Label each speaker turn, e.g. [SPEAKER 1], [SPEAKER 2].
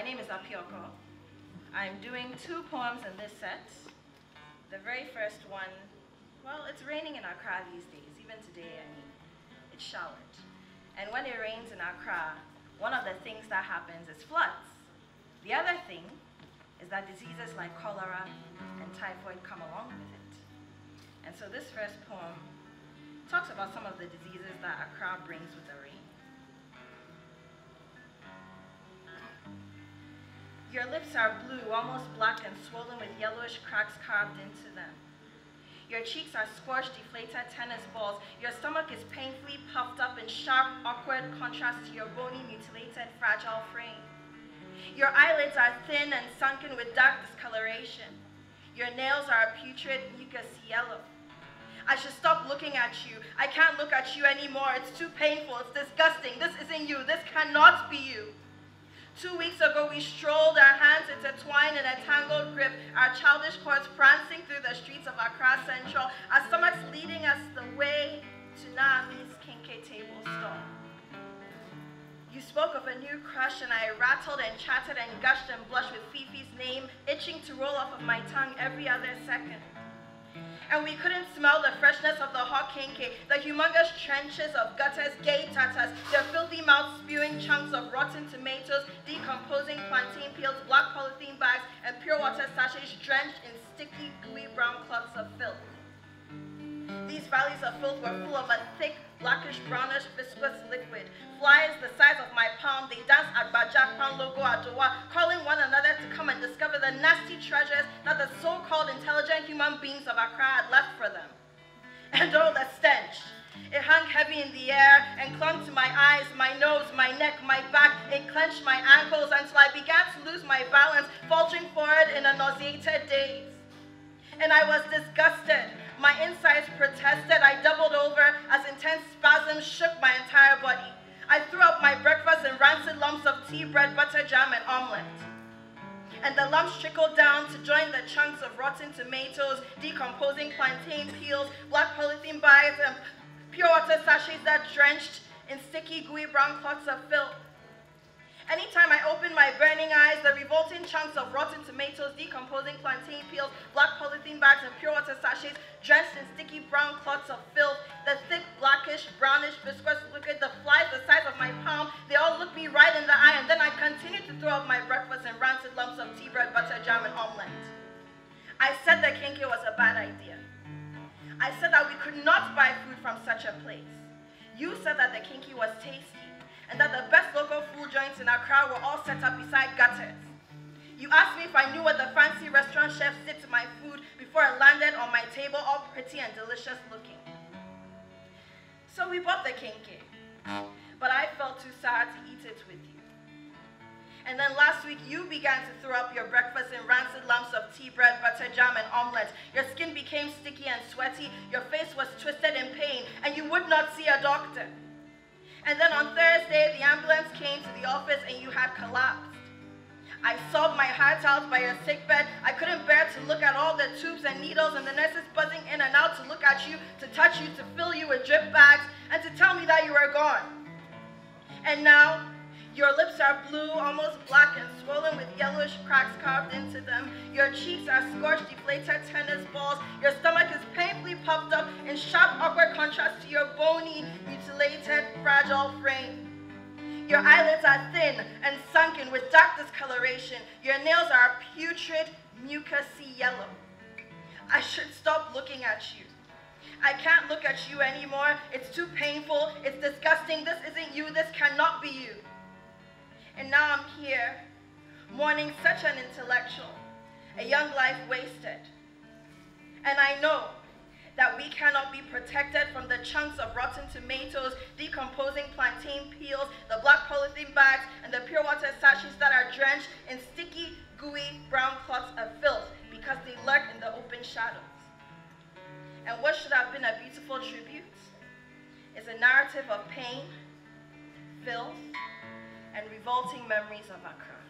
[SPEAKER 1] My name is Appiokor. I'm doing 2 poems in this set. The very first one, well, it's raining in Accra these days. Even today, it showered. And when it rains in Accra, one of the things that happens is floods. The other thing is that diseases like cholera and typhoid come along with it. And so this first poem talks about some of the diseases that Accra brings with the rain. Your lips are blue, almost black and swollen with yellowish cracks carved into them. Your cheeks are scorched, deflated tennis balls. Your stomach is painfully puffed up in sharp, awkward contrast to your bony, mutilated, fragile frame. Your eyelids are thin and sunken with dark discoloration. Your nails are a putrid, mucusy yellow. I should stop looking at you. I can't look at you anymore. It's too painful. It's disgusting. This isn't you. This cannot be you. 2 weeks ago, we strolled, our hands intertwined in a tangled grip, our childish cords prancing through the streets of Accra Central, our stomachs leading us the way to Naomi's Kinke table stall. You spoke of a new crush, and I rattled and chatted and gushed and blushed with Fifi's name, itching to roll off of my tongue every other second. And we couldn't smell the freshness of the hot kinke, the humongous trenches of gutters, gay tatas, their filthy mouths spewing chunks of rotten tomatoes, decomposing plantain peels, black polythene bags, and pure water sachets drenched in sticky, gooey brown clots of filth. These valleys of filth were full of a thick, blackish, brownish, viscous liquid. Flies the size of my palm, they danced at Bajakpan Logo Adowa, calling one another to come and discover the nasty treasures that the so-called intelligent human beings of Accra had left for them. And oh, the stench! It hung heavy in the air and clung to my eyes, my nose, my neck, my back. It clenched my ankles until I began to lose my balance, faltering forward in a nauseated daze. And I was disgusted. My insides protested. I doubled over as intense spasms shook my entire body. I threw up my breakfast in rancid lumps of tea, bread, butter, jam, and omelette. And the lumps trickled down to join the chunks of rotten tomatoes, decomposing plantain peels, black polythene bags, and pure water sachets that drenched in sticky, gooey brown clots of filth. Anytime I opened my burning eyes, the revolting chunks of rotten tomatoes, decomposing plantain peels, black polythene bags, and pure water sachets drenched in sticky brown clots of filth, the thick, blackish, brownish, viscous liquid, the flies the size of my palm, they all looked me right in the eye, and then I continued to throw up my breakfast in rancid lumps of tea, bread, butter, jam, and omelette. I said the kinke was a bad idea. I said that we could not buy food from such a place. You said that the kinke was tasty, and that the best local food joints in Accra were all set up beside gutters. You asked me if I knew what the fancy restaurant chefs did to my food before it landed on my table, all pretty and delicious looking. So we bought the kinke, but I felt too sad to eat it with you. And then last week, you began to throw up your breakfast in rancid lumps of tea, bread, butter, jam, and omelette. Your skin became sticky and sweaty, your face was twisted in pain, and you would not see a doctor. And then on Thursday, the ambulance came to the office and you had collapsed. I sobbed my heart out by your sickbed. I couldn't bear to look at all the tubes and needles and the nurses buzzing in and out to look at you, to touch you, to fill you with drip bags, and to tell me that you were gone. And now, your lips are blue, almost black and swollen with yellowish cracks carved into them. Your cheeks are scorched, deflated tennis balls. Your stomach is painfully puffed up in sharp, awkward contrast to your bony, mutilated, fragile frame. Your eyelids are thin and sunken with dark discoloration. Your nails are putrid, mucusy yellow. I should stop looking at you. I can't look at you anymore. It's too painful. It's disgusting. This isn't you. This cannot be you. And now I'm here, mourning such an intellectual, a young life wasted. And I know that we cannot be protected from the chunks of rotten tomatoes, decomposing plantain peels, the black polythene bags, and the pure water sachets that are drenched in sticky, gooey, brown clots of filth because they lurk in the open shadows. And what should have been a beautiful tribute is a narrative of pain, filth, and revolting memories of Accra.